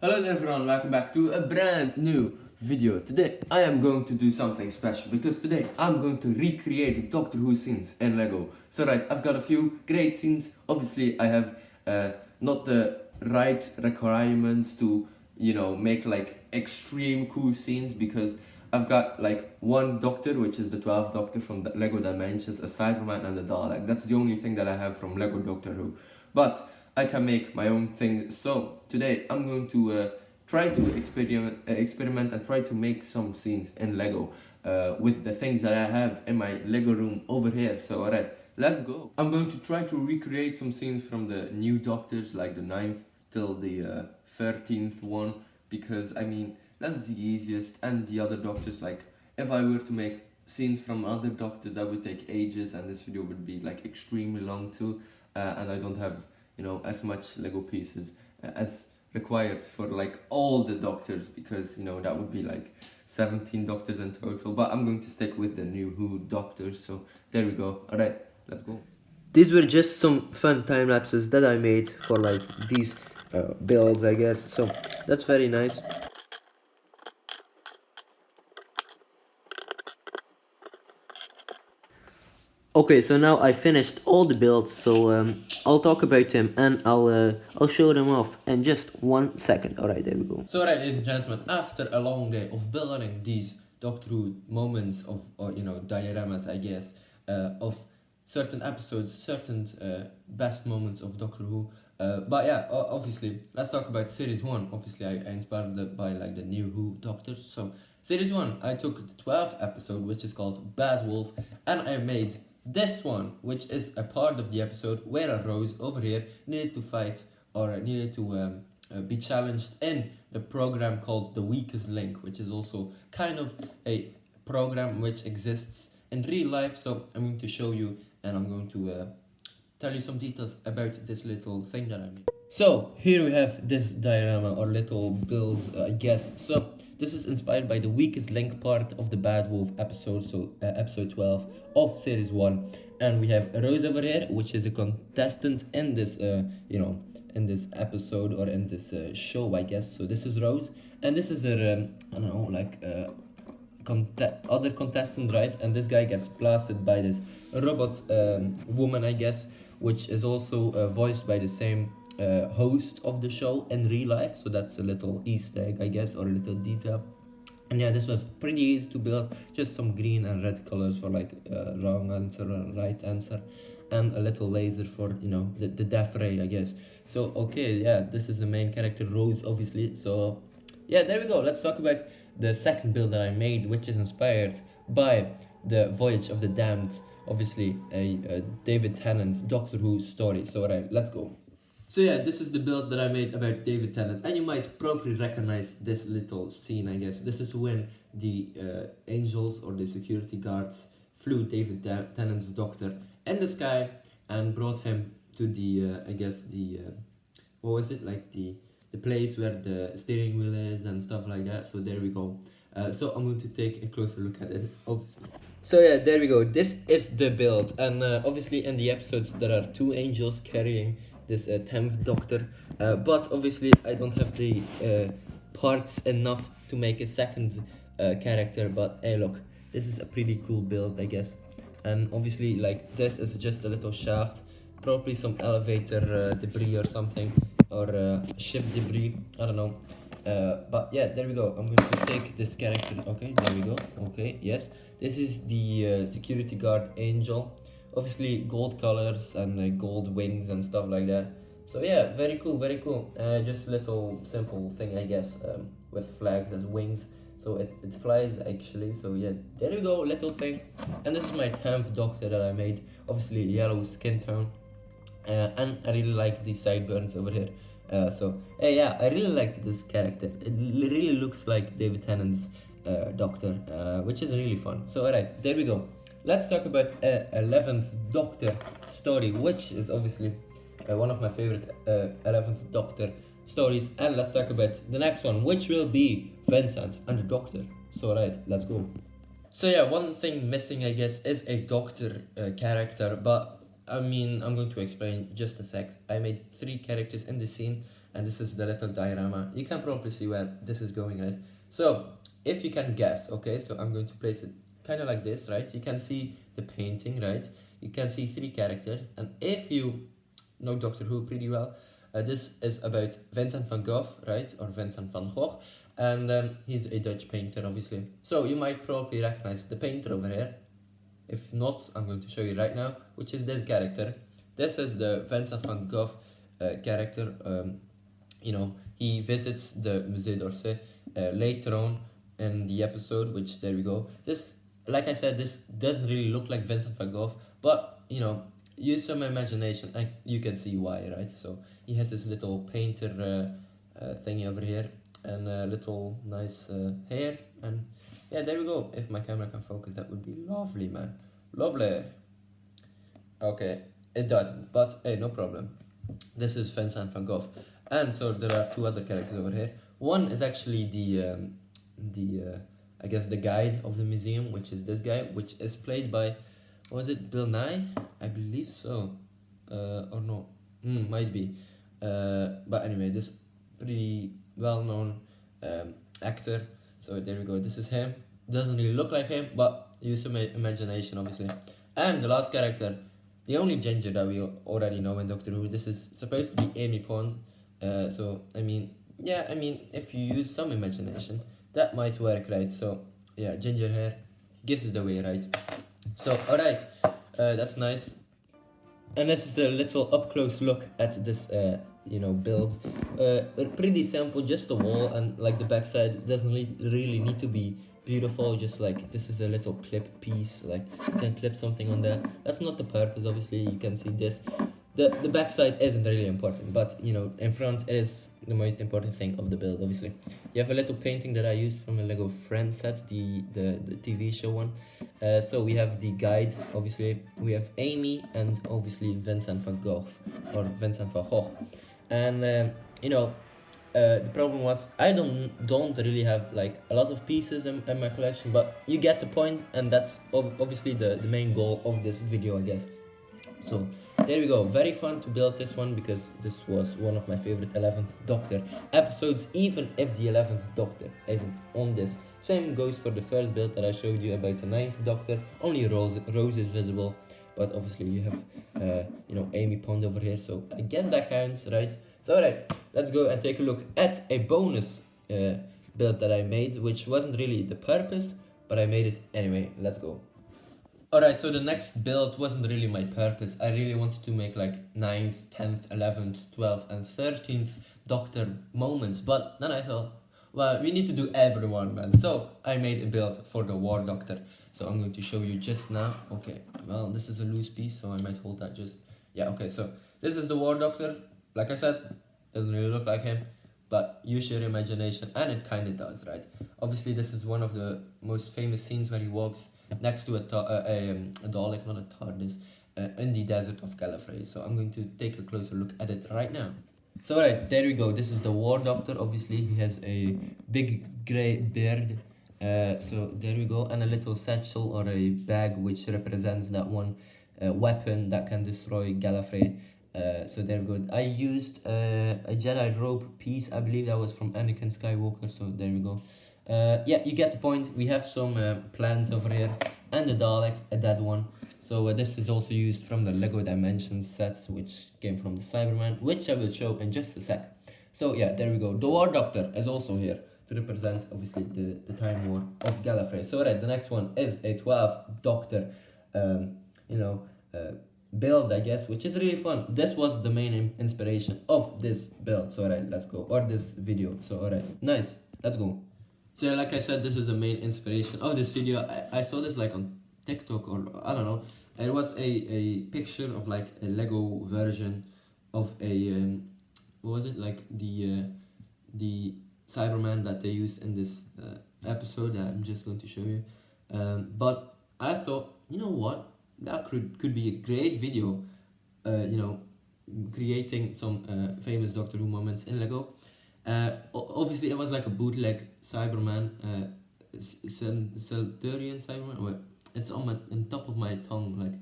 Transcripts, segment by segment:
Hello there everyone, welcome back to a brand new video. Today I am going to do something special because today I'm going to recreate Doctor Who scenes in Lego. So right, I've got a few great scenes. Obviously I have not the right requirements to, make like extreme cool scenes because I've got like one Doctor, which is the 12th Doctor from the Lego Dimensions, a Cyberman and a Dalek. That's the only thing that I have from Lego Doctor Who. But I can make my own thing. So today I'm going to try to experiment and try to make some scenes in Lego with the things that I have in my Lego room over here. So alright, let's go. I'm going to try to recreate some scenes from the new Doctors, like the 9th till the 13th one, because I mean that's the easiest, and the other Doctors, like if I were to make scenes from other Doctors, that would take ages and this video would be like extremely long too, and I don't have as much Lego pieces as required for like all the Doctors, because that would be like 17 Doctors in total, but I'm going to stick with the new Who Doctors. So there we go. Alright, let's go. These were just some fun time lapses that I made for like these builds, I guess, so that's very nice. Okay, so now I finished all the builds, so I'll talk about them and I'll show them off in just 1 second. Alright, there we go. So alright, ladies and gentlemen, after a long day of building these Doctor Who moments of, or dioramas, I guess, of certain episodes, certain best moments of Doctor Who. But yeah, obviously, let's talk about Series 1. Obviously, I inspired it by like the new Who Doctors. So Series 1, I took the 12th episode, which is called Bad Wolf, and I made this one, which is a part of the episode where a Rose over here needed to fight, or needed to be challenged in the program called The Weakest Link, which is also kind of a program which exists in real life. So I'm going to show you, and I'm going to tell you some details about this little thing that I made. So here we have this diorama, or little build, I guess. So this is inspired by the Weakest Link part of the Bad Wolf episode, so episode 12 of Series 1. And we have Rose over here, which is a contestant in this, in this episode, or in this show, I guess. So this is Rose, and this is her, I don't know, like other contestant, right? And this guy gets blasted by this robot woman, I guess, which is also voiced by the same host of the show in real life. So that's a little Easter egg, I guess, or a little detail. And yeah, this was pretty easy to build, just some green and red colors for like wrong answer or right answer, and a little laser for the death ray, I guess. So okay, yeah, this is the main character, Rose, obviously. So yeah, there we go. Let's talk about the second build that I made, which is inspired by the Voyage of the Damned, obviously a David Tennant Doctor Who story. So alright, let's go. So yeah, this is the build that I made about David Tennant, and you might probably recognize this little scene, I guess. This is when the angels, or the security guards, flew David Tennant's Doctor in the sky and brought him to the, I guess, the, what was it, like the place where the steering wheel is and stuff like that. So there we go. So I'm going to take a closer look at it, obviously. So yeah, there we go. This is the build, and obviously in the episodes there are 2 angels carrying this 10th Doctor, but obviously I don't have the parts enough to make a second character. But hey, look, this is a pretty cool build, I guess. And obviously, like, this is just a little shaft, probably some elevator debris or something, or ship debris, I don't know. But yeah, there we go. I'm going to take this character. Okay, there we go. Okay, yes, this is the security guard angel. Obviously gold colors and gold wings and stuff like that. So yeah, very cool, very cool. Just a little simple thing, I guess, with flags as wings. So it flies actually. So yeah, there you go, little thing. And this is my 10th Doctor that I made. Obviously yellow skin tone, and I really like the sideburns over here. So yeah, I really liked this character. It really looks like David Tennant's Doctor, which is really fun. So alright, there we go. Let's talk about 11th Doctor story, which is obviously one of my favorite 11th Doctor stories. And let's talk about the next one, which will be Vincent and the Doctor. So right, let's go. So yeah, one thing missing, I guess, is a Doctor character, but I mean, I'm going to explain just a sec. I made 3 characters in the scene, and this is the little diorama. You can probably see where this is going, right? So if you can guess, okay, so I'm going to place it kind of like this, right? You can see the painting, right? You can see 3 characters, and if you know Doctor Who pretty well, this is about Vincent van Gogh, right? Or Vincent van Gogh, and he's a Dutch painter, obviously. So you might probably recognize the painter over here. If not, I'm going to show you right now, which is this character. This is the Vincent van Gogh character. You know, he visits the Musée d'Orsay later on in the episode, which, there we go. This, like I said, this doesn't really look like Vincent van Gogh, but, you know, use some imagination and you can see why, right? So he has this little painter thingy over here, and a little nice hair, and yeah, there we go. If my camera can focus, that would be lovely, man. Lovely. Okay, it doesn't, but hey, no problem. This is Vincent van Gogh, and so there are 2 other characters over here. One is actually the I guess the guide of the museum, which is this guy, which is played by, was it Bill Nye? I believe so, or no, might be. But anyway, this pretty well-known actor. So there we go. This is him. Doesn't really look like him, but use some imagination, obviously. And the last character, the only ginger that we already know in Doctor Who. This is supposed to be Amy Pond. So I mean, yeah, I mean, if you use some imagination, that might work, right? So yeah, ginger hair gives it away, right? So alright, that's nice. And this is a little up close look at this you know, build. Pretty simple, just a wall, and like the backside doesn't really need to be beautiful. Just like, this is a little clip piece, like you can clip something on there. That's not the purpose, obviously. You can see this. The backside isn't really important, but you know, in front is the most important thing of the build, obviously. You have a little painting that I used from a Lego Friends set, the TV show one. So we have the guide, obviously. We have Amy, and obviously Vincent van Gogh, or Vincent van Gogh. And you know, the problem was I don't really have like a lot of pieces in my collection, but you get the point, and that's obviously the main goal of this video, I guess. So there we go. Very fun to build this one, because this was one of my favorite 11th Doctor episodes, even if the 11th Doctor isn't on this. Same goes for the first build that I showed you about the 9th Doctor. Only Rose is visible, but obviously you have you know, Amy Pond over here, so I guess that counts, right? So alright, let's go and take a look at a bonus build that I made, which wasn't really the purpose, but I made it anyway. Let's go. Alright, so the next build wasn't really my purpose. I really wanted to make like 9th, 10th, 11th, 12th and 13th Doctor moments, but then I thought, well, we need to do everyone, man. So I made a build for the War Doctor. So I'm going to show you just now. Okay, well, this is a loose piece, so I might hold that just... Yeah, okay, so this is the War Doctor. Like I said, doesn't really look like him, but use your imagination, and it kind of does, right? Obviously, this is one of the most famous scenes where he walks next to a Dalek, not a TARDIS, in the desert of Gallifrey. So I'm going to take a closer look at it right now. So alright, there we go. This is the War Doctor. Obviously, he has a big grey beard. So there we go, and a little satchel or a bag which represents that one weapon that can destroy Gallifrey. So there we go. I used a Jedi robe piece. I believe that was from Anakin Skywalker. So there we go. Yeah, you get the point. We have some plans over here, and the Dalek, a dead one. So this is also used from the Lego Dimensions sets, which came from the Cyberman, which I will show in just a sec. So yeah, there we go. The War Doctor is also here to represent, obviously, the Time War of Gallifrey. So right, the next one is a 12th Doctor, you know, build, I guess, which is really fun. This was the main inspiration of this build. So alright, let's go. Or this video. So alright, nice. Let's go. So like I said, this is the main inspiration of this video. I saw this like on TikTok, or I don't know. It was a picture of like a Lego version of a what was it, like the Cyberman that they used in this episode that I'm just going to show you. But I thought, you know what, that could be a great video, you know, creating some famous Doctor Who moments in Lego. Obviously it was like a bootleg Cyberman, Selturian Cyberman. Wait, it's on top of my tongue, like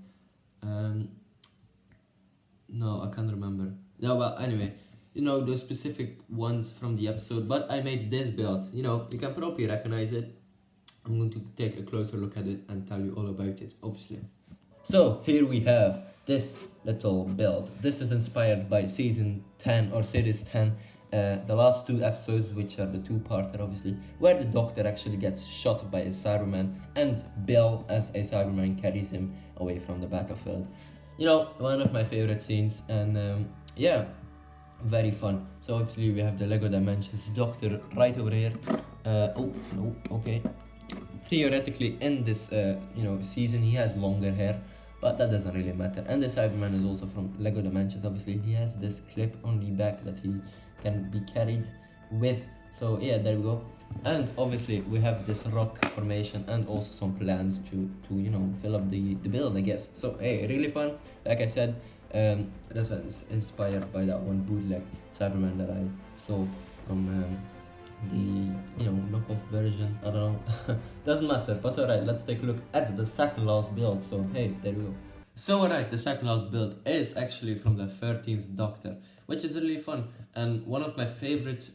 no, I can't remember. Yeah, well, anyway, you know, those specific ones from the episode, but I made this build. You know, you can probably recognize it. I'm going to take a closer look at it and tell you all about it, obviously. So here we have this little build. This is inspired by season 10 or series 10, the last 2 episodes, which are the 2-parter obviously, where the Doctor actually gets shot by a Cyberman and Bill as a Cyberman carries him away from the battlefield. You know, one of my favorite scenes, and yeah, very fun. So obviously we have the Lego Dimensions Doctor right over here. Oh no, okay. Theoretically in this you know, season he has longer hair, but that doesn't really matter. And the Cyberman is also from Lego Dimensions. Obviously he has this clip on the back that he can be carried with. So yeah, there we go. And obviously we have this rock formation and also some plans to you know, fill up the build, I guess. So hey, really fun. Like I said, this was inspired by that one bootleg Cyberman that I saw from the, you know, knockoff version. I don't know. Doesn't matter. But alright, let's take a look at the second last build. So hey, there we go. So alright, the second last build is actually from the 13th Doctor, which is really fun and one of my favorite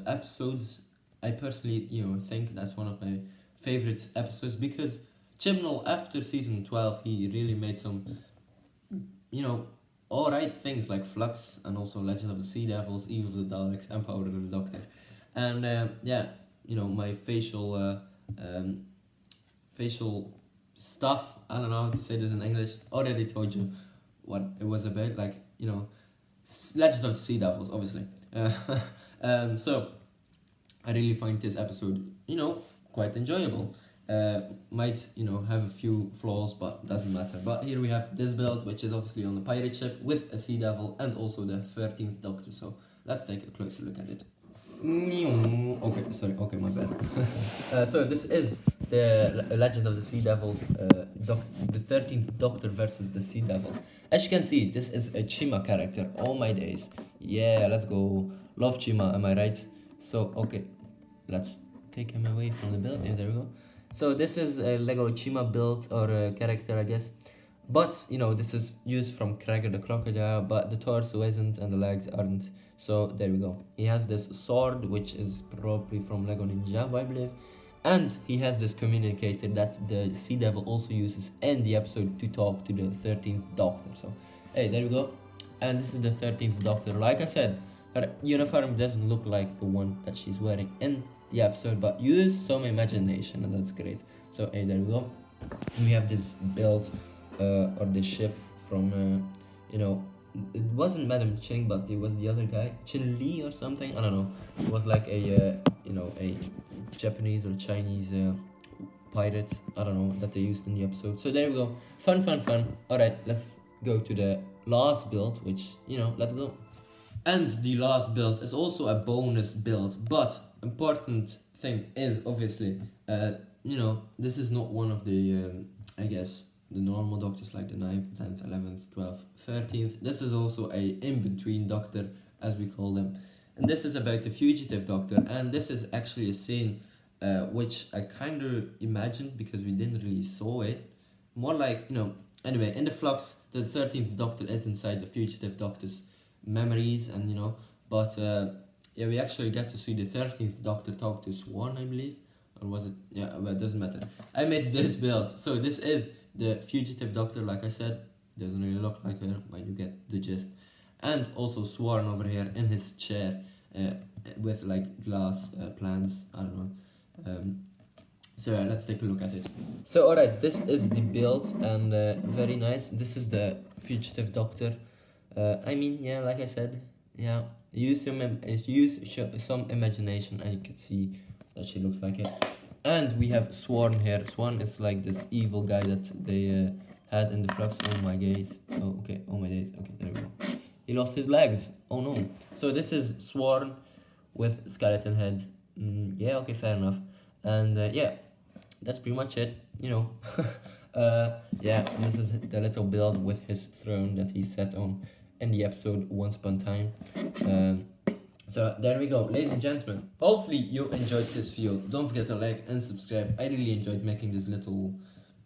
episodes. I personally, you know, think that's one of my favorite episodes because Chibnall, after season 12, he really made some, you know, alright things like Flux and also Legend of the Sea Devils, Eve of the Daleks, and Power of the Doctor. And yeah, you know, my facial stuff, I don't know how to say this in English, already told you what it was about, like, you know, Legend of the Sea Devils, obviously. So I really find this episode, you know, quite enjoyable. Might, you know, have a few flaws, but doesn't matter. But here we have this build, which is obviously on the pirate ship with a Sea Devil and also the 13th Doctor. So let's take a closer look at it. Okay, sorry, okay, my bad. So this is the Legend of the Sea Devils, the 13th Doctor versus the Sea Devil. As you can see, this is a Chima character. Oh my days. Yeah, let's go. Love Chima, am I right? So, okay, let's take him away from the build. Yeah, there we go. So this is a Lego Chima build or a character, I guess. But, you know, this is used from Cracker the Crocodile, but the torso isn't and the legs aren't. So there we go. He has this sword, which is probably from Lego Ninja, I believe. And he has this communicator that the Sea Devil also uses in the episode to talk to the 13th Doctor. So, hey, there we go. And this is the 13th Doctor. Like I said, her uniform doesn't look like the one that she's wearing in the episode, but use some imagination, and that's great. So, hey, there we go. And we have this build, or this ship from, you know, it wasn't Madam Ching, but it was the other guy, Chin Li or something. I don't know. It was like a, you know, a Japanese or Chinese pirate. I don't know, that they used in the episode. So there we go. Fun, fun, fun. All right, let's go to the last build, which, you know, let's go. And the last build is also a bonus build, but important thing is obviously, you know, this is not one of the, I guess, the normal Doctors like the 9th, 10th, 11th, 12th, 13th. This is also a in-between Doctor, as we call them. And this is about the fugitive Doctor, and this is actually a scene which I kind of imagined because we didn't really saw it. More like, you know, anyway, in the Flux, the 13th Doctor is inside the fugitive Doctor's memories, and you know, but yeah, we actually get to see the 13th Doctor talk to Swan, I believe. Or was it? Yeah, well, it doesn't matter. I made this build. So this is the fugitive Doctor, like I said. Doesn't really look like her, but you get the gist. And also Swan over here in his chair with like glass plants. I don't know. So yeah, let's take a look at it. So alright, this is the build, and very nice. This is the fugitive Doctor. I mean, yeah, like I said, yeah, use some imagination, and you can see that she looks like it. And we have Swan here. Swan is like this evil guy that they had in the Flux. Oh my days. Oh, okay. Oh my days. Okay, there we go. He lost his legs. Oh no. So this is Swan with skeleton head. Yeah, okay, fair enough. And yeah, that's pretty much it, you know. Yeah, this is the little build with his throne that he sat on in the episode Once Upon a Time. So there we go, ladies and gentlemen. Hopefully you enjoyed this video. Don't forget to like and subscribe. I really enjoyed making this little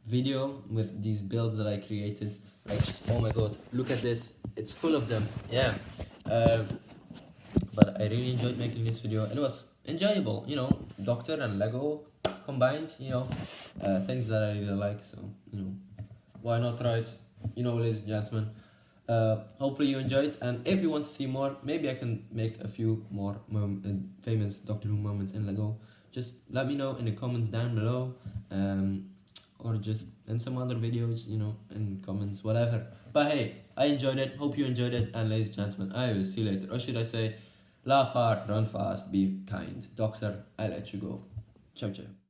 video with these builds that I created. Like, oh my god, look at this. It's full of them. Yeah. but I really enjoyed making this video. It was enjoyable, you know, Doctor and Lego combined, you know, things that I really like, so, you know, why not try it, you know, ladies and gentlemen. Hopefully you enjoyed, and if you want to see more, maybe I can make a few more famous Doctor Who moments in Lego. Just let me know in the comments down below, or just in some other videos, you know, in comments, whatever. But hey, I enjoyed it, hope you enjoyed it, and ladies and gentlemen, I will see you later. Or should I say, laugh hard, run fast, be kind. Doctor, I let you go. Ciao, ciao.